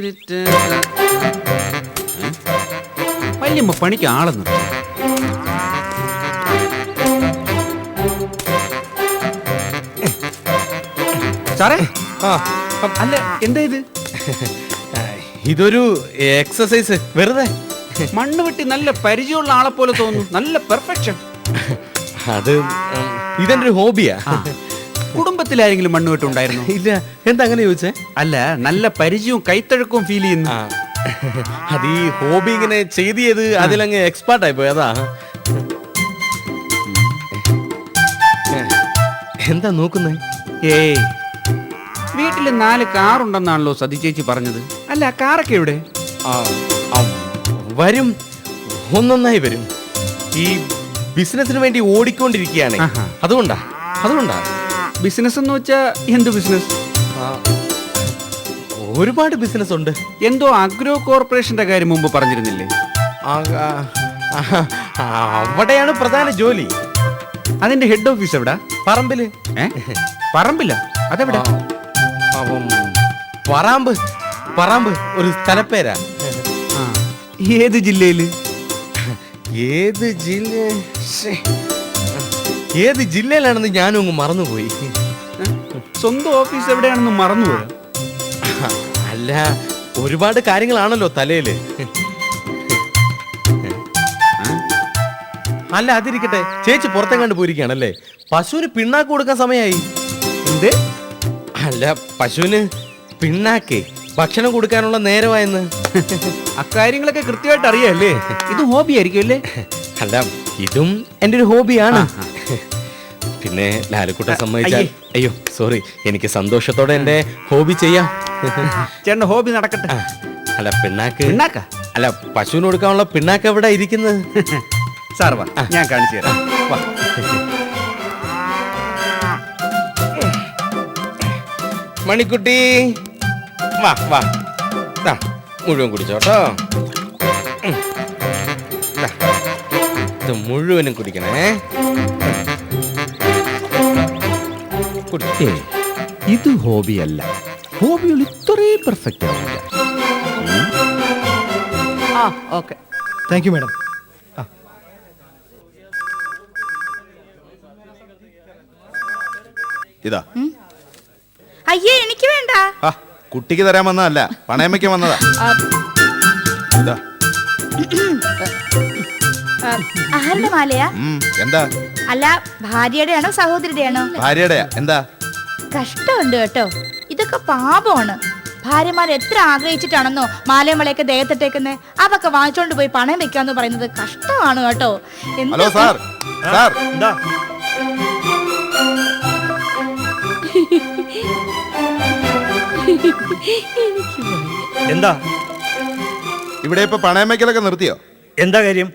Minute. വല്യമ്മ പണിക്ക് ആളെന്ന്. സാറേ, അല്ല എന്താ ഇത്? ഇതൊരു എക്സസൈസ്, വെറുതെ. മണ്ണ് വെട്ടി നല്ല പരിചയമുള്ള ആളെ പോലെ തോന്നുന്നു. നല്ല പെർഫെക്ഷൻ. അത് ഇതെന്റെ ഒരു ഹോബിയാ. കുടുംബത്തിലാരെങ്കിലും മണ്ണ് വെട്ടുണ്ടായിരുന്നു? ഇല്ല. എന്താ അങ്ങനെ ചോദിച്ചേ? അല്ല, നല്ല പരിചയവും കൈത്തഴക്കവും ഫീൽ ചെയ്യുന്നു. അത് ഈ ഹോബി ഇങ്ങനെ ചെയ്ത് അതിലങ്ങ് എക്സ്പേർട്ട് ആയി പോയി, അതാ. എന്താ നോക്കുന്നേ? ഏയ്, വീട്ടില് 4 കാറുണ്ടെന്നാണല്ലോ സതി ചേച്ചി പറഞ്ഞത്. അല്ല, കാറൊക്കെ എവിടെ? വരും, ഒന്നൊന്നായി വരും. ഈ ബിസിനസിന് വേണ്ടി ഓടിക്കൊണ്ടിരിക്കുകയാണ്. അതുകൊണ്ടാ. ബിസിനസ് എന്ന് വെച്ചാ എന്ത് ബിസിനസ്? ഒരുപാട് ബിസിനസ് ഉണ്ട്. എന്തോ അഗ്രോ കോർപ്പറേഷന്റെ കാര്യം മുമ്പ് പറഞ്ഞിരുന്നില്ലേ? അവിടെയാണ് പ്രധാന ജോലി. അതിന്റെ ഹെഡ് ഓഫീസ് എവിടാ? പറമ്പില്. പറമ്പില്ല, അതെവിടാ? പറമ്പ് ഒരു സ്ഥലപ്പേരാ. ഏത് ജില്ലയില്? ഏത് ജില്ലയിലാണെന്ന് ഞാനും അങ്ങ് മറന്നുപോയി. സ്വന്തം ഓഫീസ് എവിടെയാണെന്ന് മറന്നുപോയോ? അല്ല, ഒരുപാട് കാര്യങ്ങളാണല്ലോ തലയില്. അല്ല, അതിരിക്കട്ടെ. ചേച്ചി പുറത്തെങ്ങാണ്ട് പോയിരിക്കുകയാണല്ലേ? പശുവിന് പിണ്ണാക്ക് കൊടുക്കാൻ സമയമായി. എന്ത്? അല്ല, പശുവിന് പിണ്ണാക്കേ ഭക്ഷണം കൊടുക്കാനുള്ള നേരമായെന്ന്. അക്കാര്യങ്ങളൊക്കെ കൃത്യമായിട്ട് അറിയാല്ലേ? ഇത് ഹോബി ആയിരിക്കും അല്ലേ? അല്ല, ഇതും എൻ്റെ ഒരു ഹോബിയാണ്. പിന്നെ ലാലുക്കുട്ടൻ സമ്മതിച്ചാൽ, അയ്യോ സോറി, എനിക്ക് സന്തോഷത്തോടെ എൻ്റെ ഹോബി ചെയ്യാം. ചേട്ടൻ്റെ ഹോബി നടക്കട്ടെ. അല്ല, പിണ്ണാക്ക അല്ല, പശുവിന് കൊടുക്കാനുള്ള പിണ്ണാക്ക് എവിടെ ഇരിക്കുന്നത്? സാർ വാ, ഞാൻ കാണിച്ചു തരാം. വാ. മണിക്കുട്ടി, വാ വാ, മുഴുവൻ കുടിച്ചോട്ടോ. ഇത് മുഴുവനും കുടിക്കണേ. ഇത് ഹോബിയല്ല. ഹോബികൾ ഇത്രയും പെർഫെക്റ്റ് ആവില്ല. Okay, thank you madam. ഇതാ. അയ്യേ, എനിക്ക് വേണ്ട. കുട്ടിക്ക് തരാൻ വന്നതല്ല, പണയമ്മയ്ക്ക് വന്നതാ. ഇതാ. ആരുടെ മാലയാ? എന്താ? അല്ല, ഭാര്യയുടെ ആണോ സഹോദരിയുടെ ആണോ? ഭാര്യയുടെയാ. എന്താ? കഷ്ടമുണ്ട് കേട്ടോ. ഇതൊക്കെ പാപമാണ്. ഭാര്യമാർ എത്ര ആഗ്രഹിച്ചിട്ടാണെന്നോ മാലയും വളയൊക്കെ ദേഹത്തിട്ടേക്കുന്നത്. അതൊക്കെ വാങ്ങിച്ചോണ്ട് പോയി പണയം വെക്കാന്ന് പറയുന്നത് കഷ്ടമാണ് കേട്ടോ. Hello sir, sir. എന്താ ഇവിടെ ഇപ്പൊ പണയം വയ്ക്കലൊക്കെ നിർത്തിയോ? എന്താ കാര്യം?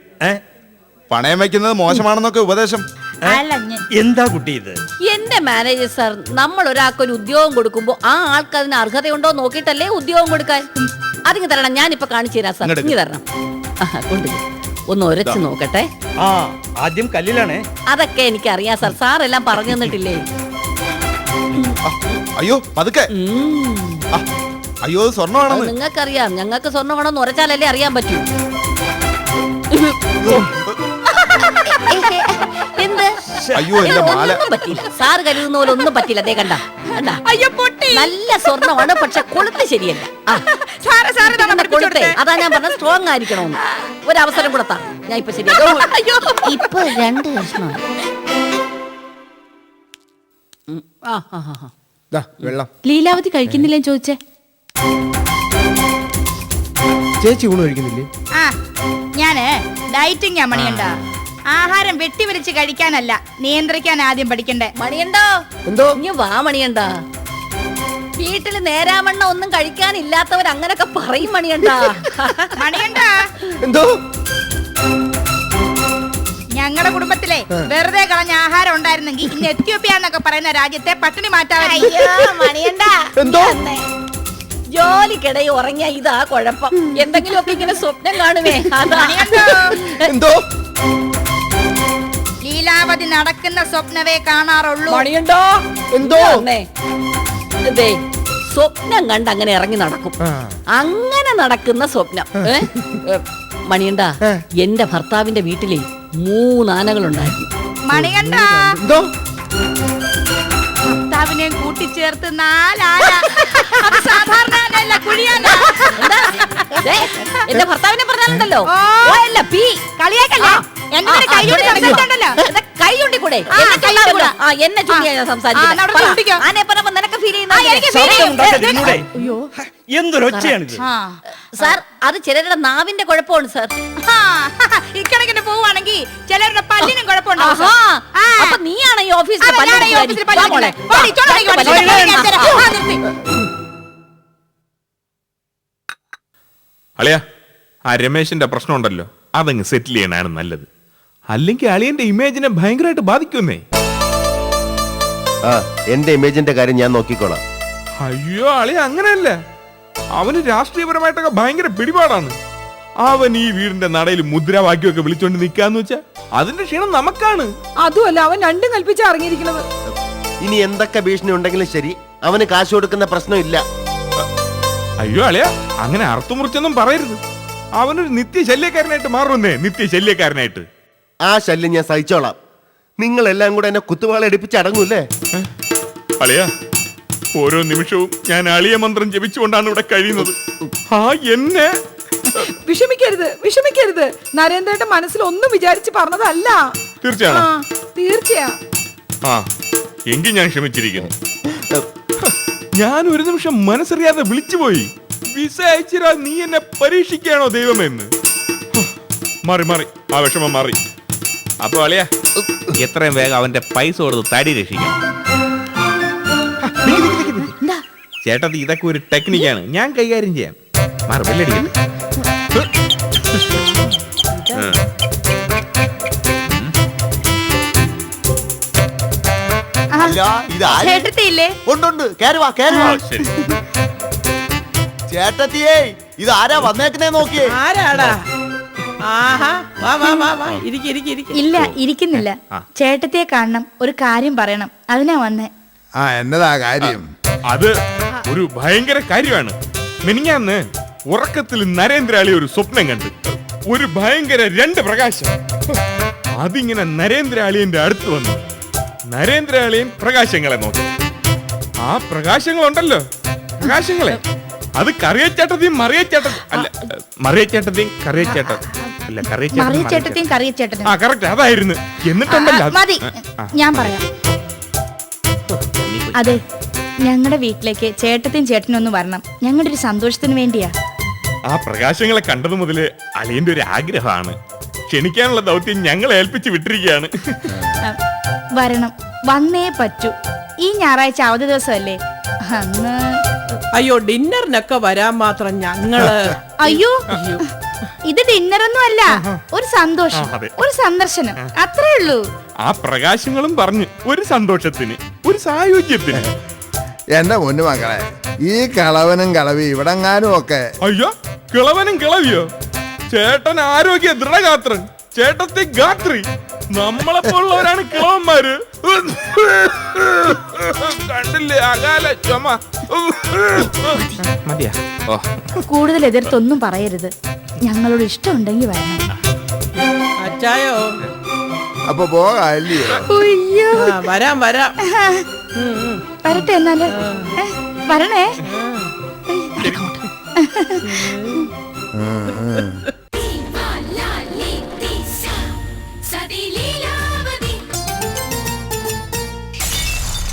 പണയം വയ്ക്കുന്നത് മോശമാണെന്നൊക്കെ ഉപദേശം. എന്താ കുട്ടി ഇത്? എന്റെ മാനേജർ സാർ, നമ്മൾ ഒരാൾക്കൊരു ഉദ്യോഗം കൊടുക്കുമ്പോ ആ ആൾക്ക് അതിന് അർഹതയുണ്ടോ നോക്കിയിട്ടല്ലേ ഉദ്യോഗം കൊടുക്കാൻ. അതിങ്ങ് തരണം, ഞാനിപ്പോ കാണിച്ചു തരാം സാർ. ഇങ്ങ് തരണം, കൊണ്ടുപോയി ഒന്ന് ഒരച്ച് നോക്കട്ടെ. ആദ്യം കല്ലിലാണേ. അതൊക്കെ എനിക്കറിയാം സാർ, സാറെല്ലാം പറഞ്ഞു തന്നിട്ടില്ലേ? അയ്യോ പതുക്കെ. അയ്യോ, സ്വർണ്ണമാണെന്ന് നിങ്ങൾക്കറിയാം. ഞങ്ങൾക്ക് സ്വർണ്ണമാണെന്ന് ഉറച്ചാലല്ലേ അറിയാൻ പറ്റൂ. എന്ത്? അയ്യോ, എന്റെ മാല. ഒന്നും പറ്റില്ല സാർ, കരുതുന്ന പോലെ ഒന്നും പറ്റില്ല. അതേ കണ്ട, നല്ല സ്വർണ്ണമാണ്, പക്ഷെ കൊളുത്ത് ശരിയല്ല. കൊളുത്തേ, അതാ ഞാൻ പറഞ്ഞ സ്ട്രോങ് ആയിരിക്കണമെന്ന്. ഒരവസരം കൊടുത്താ ഞാൻ ഇപ്പൊ ശരിയാ. ഇപ്പൊ 2 കഷ്ണം. വെള്ളം. ലീലാവതി കഴിക്കുന്നില്ലെന്ന് ചോദിച്ചേ. ചേച്ചി ഊണ് കഴിക്കുന്നില്ലേ? ഞാന് ഡയറ്റിംഗ് മണിയണ്ട. ആഹാരം വെട്ടിവലിച്ച് കഴിക്കാനല്ല, നിയന്ത്രിക്കാൻ ആദ്യം പഠിക്കണ്ടേ. മണിയണ്ടോ? എന്തോ? ഇനി വാ മണിയണ്ട. വീട്ടില് നേരാമണ്ണ ഒന്നും കഴിക്കാനില്ലാത്തവർ അങ്ങനൊക്കെ പറയും മണിയണ്ട. മണിയണ്ട, എന്തോ? ഞങ്ങളുടെ കുടുംബത്തിലെ വെറുതെ കളഞ്ഞ ആഹാരം ഉണ്ടായിരുന്നെങ്കിൽ ഇന്ന് എത്യോപ്യ എന്നൊക്കെ പറയുന്ന രാജ്യത്തെ പട്ടിണി മാറ്റാൻ. മണിയണ്ട, എന്തോ? ജോലിക്കിടെ ഉറങ്ങിയ ഇതാ കുഴപ്പം. എന്തെങ്കിലുമൊക്കെ ഇങ്ങനെ സ്വപ്നം കാണുമേ. എന്തോ? ലീലാവതി നടക്കുന്ന സ്വപ്നവേ കാണാറുള്ളൂ. മണിയുണ്ടോ? എന്തോ? സ്വപ്നം കണ്ട് അങ്ങനെ ഇറങ്ങി നടക്കും. അങ്ങനെ നടക്കുന്ന സ്വപ്നം. മണിയണ്ട, എന്റെ ഭർത്താവിന്റെ വീട്ടിലെ 3 ആനകളുണ്ടായിരുന്നു. മണികണ്ട, എന്തോ ഭർത്താവിനെ കൂട്ടിച്ചേർത്ത് 4 ആന. അത് സാധാരണ ആനയല്ല, കുഴിയാന. ദേ, എന്റെ ഭർത്താവിനെ പറഞ്ഞാലുണ്ടല്ലോ ഓ. അല്ല പി കളിയാക്കല്ലേ? എന്റെ ഒരു കൈ കൊണ്ട് സംസാരിച്ചിട്ടുണ്ടല്ലോ. കൈ ചൂണ്ടി കൂടെ ആ, കൈ ചൂണ്ടാ. എന്നെ ചൂണ്ടിയാ ഞാൻ ആ, എന്നാ അവിടെ ചൂണ്ടിക്കോ. സംസാരിക്കുന്നത്. ആനയെ പറഞ്ഞപ്പോ നിനക്ക് ഫീൽ എനിക്ക് feel ചെയ്യുന്ന ചെയ്യും. അയ്യോ എന്തൊരൊച്ചയാണിത്. ആ. സാർ, അത് ചിലരുടെ നാവിന്റെ കുഴപ്പമാണ് സാർ. ആ, ഇക്കണക്കിന് പോവാണെങ്കിൽ ചിലരുടെ പല്ലിനും കുഴപ്പമുണ്ടാവും. ആഹാ. ആ. അപ്പൊ നീയാണ് ഈ ഓഫീസിലെ അതെ, ഞാനാ ഈ ഓഫീസിലെ പല്ല് മോളെ. കടിക്കുന്നത്. പോടി, ചോളയ്ക്ക് പല്ല് കടിക്കുന്നത്. ഞാൻ തരാം. ആ, നിർത്തി. അളിയ, ആ രമേശിന്റെ പ്രശ്നം ഉണ്ടല്ലോ, അതങ്ങ് സെറ്റിൽ ചെയ്യാനാണ് നല്ലത്. അല്ലെങ്കിൽ അളിയന്റെ ഇമേജിനെ ഭയങ്കരമായിട്ട് ബാധിക്കുന്നേ. ആ എന്റെ ഇമേജിന്റെ കാര്യം ഞാൻ നോക്കിക്കോളാം. അയ്യോ അളിയ, അങ്ങനെയല്ല. അവന് രാഷ്ട്രീയപരമായിട്ടൊക്കെ ഭയങ്കര പിടിപാടാണ്. അവൻ ഈ വീടിന്റെ നടയിൽ മുദ്രാവാക്യമൊക്കെ വിളിച്ചോണ്ട് നിൽക്കാന്ന് വെച്ചാ അതിന്റെ ക്ഷീണം നമുക്കാണ്. അതുമല്ല, അവൻ രണ്ടും കൽപ്പിച്ച് ഇറങ്ങിയിരിക്കുന്നത്. ഇനി എന്തൊക്കെ ഭീഷണി ഉണ്ടെങ്കിലും ശരി, അവന് കാശ് കൊടുക്കുന്ന പ്രശ്നമില്ല. അയ്യോ അളിയ, അങ്ങനെ അർത്ഥമുറിച്ചൊന്നും പറയരുത്. അവനൊരു നിത്യശല്യക്കാരനായിട്ട് മാറുന്നേ, നിത്യശല്യക്കാരനായിട്ട്. ആ ശല്യം ഞാൻ സഹിച്ചോളാം. നിങ്ങൾ എല്ലാം കൂടെ എന്നെ കുത്തുവാള എടുപ്പിച്ച് അടങ്ങൂല്ലേ? അളിയ, ഓരോ നിമിഷവും ഞാൻ അളിയ മന്ത്രം ജപിച്ചുകൊണ്ടാണ് ഇവിടെ കഴിയുന്നത്. ആ എന്നെ വിഷമിക്കരുത്, വിഷമിക്കരുത്. നരേന്ദ്രന്റെ മനസ്സിൽ ഒന്നും വിചാരിച്ച് പറഞ്ഞതല്ല. തീർച്ചയാണോ? തീർച്ചയാ. ആ, എങ്കിൽ ഞാൻ ക്ഷമിച്ചിരിക്കുന്നു. ഞാൻ ഒരു നിമിഷം മനസ്സറിയാതെ വിളിച്ചുപോയി. വിസ അയച്ചിരാ നീ എന്നെ പരീക്ഷിക്കാണോ ദൈവമെന്ന്. മാറി മാറി, ആ വിഷമം മാറി. അപ്പൊ അളിയ, എത്രയും വേഗം അവന്റെ പൈസ കൊടുത്ത് തടി രക്ഷിക്കണം. ചേട്ടത്തി, ഇതൊക്കെ ഒരു ടെക്നിക്കാണ്, ഞാൻ കൈകാര്യം ചെയ്യാം. മാറി വെല്ലടിക്കട്ടെ. അല്ല, ഇത് ആര്? ചേട്ടത്തിയില്ലേ? ഉണ്ട്. കേറുവാ. ശരി. ചേട്ടത്തിയേ, ഇത് ആരാ വന്നേക്കുന്നേ നോക്കിയേ. ആരാടാ? ആഹാ, വാ വാ വാ വാ, ഇരിക്ക്. ഇല്ല, ഇരിക്കുന്നില്ല. ചേട്ടത്തിയെ കാണണം, ഒരു കാര്യം പറയണം, അതിനാ വന്നേ. ആ, എന്നതാ കാര്യം? അത് ഒരു ഭയങ്കര കാര്യമാണ്. മിനിഞ്ഞാന്ന് ഉറക്കത്തിൽ നരേന്ദ്രാളി ഒരു സ്വപ്നം കണ്ട്, ഒരു ഭയങ്കര 2 പ്രകാശം. അതിങ്ങനെ നരേന്ദ്രാളിയന്റെ അടുത്ത് വന്നു. നരേന്ദ്രാളിയൻ പ്രകാശങ്ങളെ നോക്കി. ആ പ്രകാശങ്ങളുണ്ടല്ലോ, പ്രകാശങ്ങളെ, അത് കറിയച്ചേട്ടത്തെയും മറിയച്ചേട്ടത്തി അല്ല, മറിയച്ചേട്ടത്തെയും കറിയച്ചേട്ട അല്ല, മറിയച്ചേട്ടത്തെയും കറിയച്ചേട്ടനും. ആ കറക്റ്റ്, അതായിരുന്നു. എന്നിട്ടുണ്ടല്ലോ മതി, ഞാൻ പറയാം. അതെ, ഞങ്ങളുടെ വീട്ടിലേക്ക് ചേട്ടത്തിയും ചേട്ടനും ഒന്ന് വരണം. ഞങ്ങളുടെ ഒരു സന്തോഷത്തിന് വേണ്ടിയാ. ആ പ്രകാശങ്ങളെ കണ്ടത് മുതല് അളിയന്റെ ഒരു ആഗ്രഹമാണ്. ക്ഷണിക്കാനുള്ള ദൗത്യം ഞങ്ങളെ ഏൽപ്പിച്ച് വിട്ടിരിക്കുകയാണ്. വരണം, വന്നേ പറ്റൂ. ഈ ഞായറാഴ്ച അവധി ദിവസമല്ലേ? അന്ന് അയ്യോ, ഡിന്നറിനൊക്കെ വരാൻ മാത്രം ഞങ്ങള്. അയ്യോ, ഇത് ഡിന്നറൊന്നും അല്ല, ഒരു സന്തോഷം, ആ, അതെ. ഒരു സന്ദർശനം, അത്രേ ഉള്ളൂ. ആ പ്രകാശങ്ങളും പറഞ്ഞ് ഒരു സന്തോഷത്തിന്, ഒരു സായുജ്യത്തിന്. എന്റെ പൊന്നു മക്കളെ, ഈ കളവനും കളവി ഇവിടെങ്ങാനും ഒക്കെ. അയ്യോ, കിളവനും കിളവിയോ? ചേട്ടൻ ആരോഗ്യ ദൃഢഗാത്രൻ, ചേട്ടത്തെ ഗാത്രി. നമ്മളെപ്പോലുള്ളവരാണ് കിളവന്മാര്. കണ്ടില്ലേ അകാല ചുമ. മതിയാ? ഓ, കൂടുതൽ എതിർത്തൊന്നും പറയരുത്. ഞങ്ങളോട് ഇഷ്ടമുണ്ടെങ്കിൽ വരണം. അച്ചായോ? അപ്പൊ പോകാല്ലയോ? അയ്യോ, വരാം. വരട്ടെ എന്നാല്. വരണേ. ഉം.